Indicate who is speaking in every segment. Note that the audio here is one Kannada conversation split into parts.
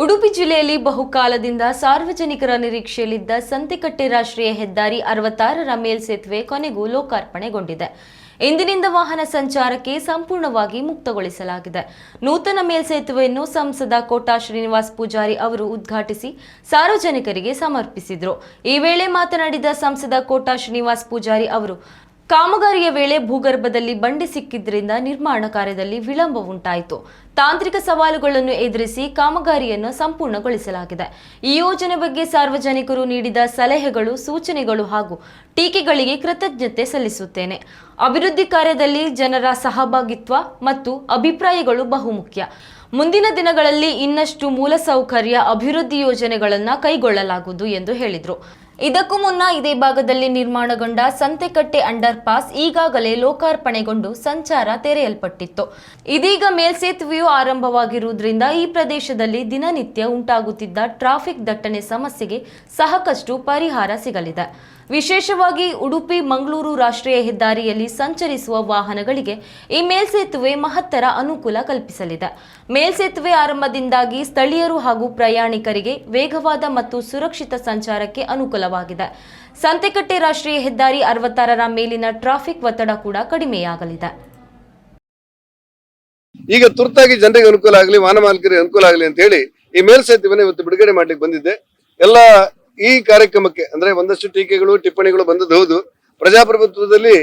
Speaker 1: ಉಡುಪಿ ಜಿಲ್ಲೆಯಲ್ಲಿ ಬಹುಕಾಲದಿಂದ ಸಾರ್ವಜನಿಕರ ನಿರೀಕ್ಷೆಯಲ್ಲಿದ್ದ ಸಂತೆಕಟ್ಟೆ ರಾಷ್ಟ್ರೀಯ ಹೆದ್ದಾರಿ 66ರ ಮೇಲ್ಸೇತುವೆ ಕೊನೆಗೂ ಲೋಕಾರ್ಪಣೆಗೊಂಡಿದೆ. ಇಂದಿನಿಂದ ವಾಹನ ಸಂಚಾರಕ್ಕೆ ಸಂಪೂರ್ಣವಾಗಿ ಮುಕ್ತಗೊಳಿಸಲಾಗಿದೆ. ನೂತನ ಮೇಲ್ಸೇತುವೆಯನ್ನು ಸಂಸದ ಕೋಟಾ ಶ್ರೀನಿವಾಸ್ ಪೂಜಾರಿ ಅವರು ಉದ್ಘಾಟಿಸಿ ಸಾರ್ವಜನಿಕರಿಗೆ ಸಮರ್ಪಿಸಿದರು. ಈ ವೇಳೆ ಮಾತನಾಡಿದ ಸಂಸದ ಕೋಟಾ ಶ್ರೀನಿವಾಸ್ ಪೂಜಾರಿ ಅವರು, ಕಾಮಗಾರಿಯ ವೇಳೆ ಭೂಗರ್ಭದಲ್ಲಿ ಬಂಡೆ ಸಿಕ್ಕಿದ್ದರಿಂದ ನಿರ್ಮಾಣ ಕಾರ್ಯದಲ್ಲಿ ವಿಳಂಬ ಉಂಟಾಯಿತು. ತಾಂತ್ರಿಕ ಸವಾಲುಗಳನ್ನು ಎದುರಿಸಿ ಕಾಮಗಾರಿಯನ್ನು ಸಂಪೂರ್ಣಗೊಳಿಸಲಾಗಿದೆ. ಈ ಯೋಜನೆ ಬಗ್ಗೆ ಸಾರ್ವಜನಿಕರು ನೀಡಿದ ಸಲಹೆಗಳು, ಸೂಚನೆಗಳು ಹಾಗೂ ಟೀಕೆಗಳಿಗೆ ಕೃತಜ್ಞತೆ ಸಲ್ಲಿಸುತ್ತೇನೆ. ಅಭಿವೃದ್ಧಿ ಕಾರ್ಯದಲ್ಲಿ ಜನರ ಸಹಭಾಗಿತ್ವ ಮತ್ತು ಅಭಿಪ್ರಾಯಗಳು ಬಹುಮುಖ್ಯ. ಮುಂದಿನ ದಿನಗಳಲ್ಲಿ ಇನ್ನಷ್ಟು ಮೂಲಸೌಕರ್ಯ ಅಭಿವೃದ್ಧಿ ಯೋಜನೆಗಳನ್ನು ಕೈಗೊಳ್ಳಲಾಗುವುದು ಎಂದು ಹೇಳಿದರು. ಇದಕ್ಕೂ ಮುನ್ನ ಇದೇ ಭಾಗದಲ್ಲಿ ನಿರ್ಮಾಣಗೊಂಡ ಸಂತೆಕಟ್ಟೆ ಅಂಡರ್ ಪಾಸ್ ಈಗಾಗಲೇ ಲೋಕಾರ್ಪಣೆಗೊಂಡು ಸಂಚಾರ ತೆರೆಯಲ್ಪಟ್ಟಿತ್ತು. ಇದೀಗ ಮೇಲ್ಸೇತುವೆಯು ಆರಂಭವಾಗಿರುವುದರಿಂದ ಈ ಪ್ರದೇಶದಲ್ಲಿ ದಿನನಿತ್ಯ ಉಂಟಾಗುತ್ತಿದ್ದ ಟ್ರಾಫಿಕ್ ದಟ್ಟಣೆ ಸಮಸ್ಯೆಗೆ ಸಾಕಷ್ಟು ಪರಿಹಾರ ಸಿಗಲಿದೆ. ವಿಶೇಷವಾಗಿ ಉಡುಪಿ ಮಂಗಳೂರು ರಾಷ್ಟ್ರೀಯ ಹೆದ್ದಾರಿಯಲ್ಲಿ ಸಂಚರಿಸುವ ವಾಹನಗಳಿಗೆ ಈ ಮೇಲ್ಸೇತುವೆ ಮಹತ್ತರ ಅನುಕೂಲ ಕಲ್ಪಿಸಲಿದೆ. ಮೇಲ್ಸೇತುವೆ ಆರಂಭದಿಂದಾಗಿ ಸ್ಥಳೀಯರು ಹಾಗೂ ಪ್ರಯಾಣಿಕರಿಗೆ ವೇಗವಾದ ಮತ್ತು ಸುರಕ್ಷಿತ ಸಂಚಾರಕ್ಕೆ ಅನುಕೂಲವಾಗಿದೆ. ಸಂತೆಕಟ್ಟೆ ರಾಷ್ಟ್ರೀಯ ಹೆದ್ದಾರಿ 66ರ ಮೇಲಿನ ಟ್ರಾಫಿಕ್ ಒತ್ತಡ ಕೂಡ ಕಡಿಮೆಯಾಗಲಿದೆ.
Speaker 2: ಈಗ ತುರ್ತಾಗಿ ಜನರಿಗೆ ಅನುಕೂಲ ಆಗಲಿ, ವಾಹನ ಮಾಲೀಕರಿಗೆ ಅನುಕೂಲ ಆಗಲಿ ಅಂತ ಹೇಳಿ ಈ ಮೇಲ್ಸೇತುವೆನ ಇವತ್ತು ಬಿಡುಗಡೆ ಮಾಡ್ಲಿಕ್ಕೆ ಬಂದಿದ್ದೆ. ಎಲ್ಲ ಈ ಕಾರ್ಯಕ್ರಮಕ್ಕೆ ಅಂದ್ರೆ ಒಂದಷ್ಟು ಟೀಕೆಗಳು, ಟಿಪ್ಪಣಿಗಳು ಬಂದದ್ದು ಹೌದು. ಪ್ರಜಾಪ್ರಭುತ್ವದಲ್ಲಿ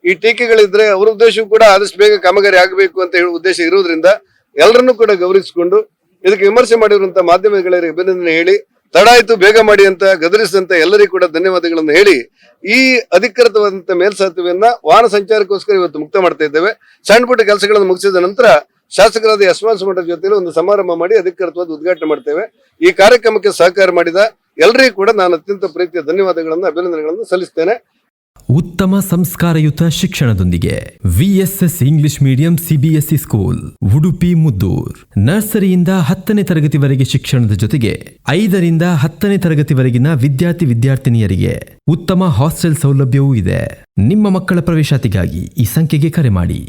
Speaker 2: ಈ ಟೀಕೆಗಳಿದ್ರೆ ಅವರ ಉದ್ದೇಶವೂ ಕೂಡ ಆದಷ್ಟು ಬೇಗ ಕಾಮಗಾರಿ ಆಗಬೇಕು ಅಂತ ಹೇಳುವ ಉದ್ದೇಶ ಇರುವುದರಿಂದ ಎಲ್ಲರನ್ನೂ ಕೂಡ ಗೌರವಿಸಿಕೊಂಡು ಇದಕ್ಕೆ ವಿಮರ್ಶೆ ಮಾಡಿರುವಂತಹ ಮಾಧ್ಯಮಗಳಿಗೆ ಅಭಿನಂದನೆ ಹೇಳಿ, ತಡ ಆಯ್ತು ಬೇಗ ಮಾಡಿ ಅಂತ ಗದರಿಸಿದಂತ ಎಲ್ಲರಿಗೂ ಕೂಡ ಧನ್ಯವಾದಗಳನ್ನು ಹೇಳಿ, ಈ ಅಧಿಕೃತವಾದಂತಹ ಮೇಲ್ಸೇತುವೆಯನ್ನ ವಾಹನ ಸಂಚಾರಕ್ಕೋಸ್ಕರ ಇವತ್ತು ಮುಕ್ತ ಮಾಡ್ತಾ ಇದ್ದೇವೆ. ಸಣ್ಣ ಪುಟ್ಟ ಕೆಲಸಗಳನ್ನು ಮುಗಿಸಿದ ನಂತರ ಶಾಸಕರಾದ ಯಶವಂತ ಮಠದ ಜೊತೆಲಿ ಒಂದು ಸಮಾರಂಭ ಮಾಡಿ ಅಧಿಕೃತವಾದ ಉದ್ಘಾಟನೆ ಮಾಡ್ತೇವೆ. ಈ ಕಾರ್ಯಕ್ರಮಕ್ಕೆ ಸಹಕಾರ ಮಾಡಿದ ಎಲ್ಲರಿಗೂ ಕೂಡ ನಾನು ಅತ್ಯಂತ ಪ್ರೀತಿಯ ಧನ್ಯವಾದಗಳನ್ನು, ಅಭಿನಂದನೆಗಳನ್ನು ಸಲ್ಲಿಸ್ತೇನೆ.
Speaker 3: ಉತ್ತಮ ಸಂಸ್ಕಾರಯುತ ಶಿಕ್ಷಣದೊಂದಿಗೆ VSS English medium CBSE school Udupi Muddur. ನರ್ಸರಿಯಿಂದ 10ನೇ ತರಗತಿವರೆಗೆ ಶಿಕ್ಷಣದ ಜೊತೆಗೆ 5ರಿಂದ 10ನೇ ತರಗತಿವರೆಗಿನ ವಿದ್ಯಾರ್ಥಿನಿಯರಿಗೆ ಉತ್ತಮ ಹಾಸ್ಟೆಲ್ ಸೌಲಭ್ಯವೂ ಇದೆ. ನಿಮ್ಮ ಮಕ್ಕಳ ಪ್ರವೇಶಾತಿಗಾಗಿ ಈ ಸಂಖ್ಯೆಗೆ ಕರೆ ಮಾಡಿ.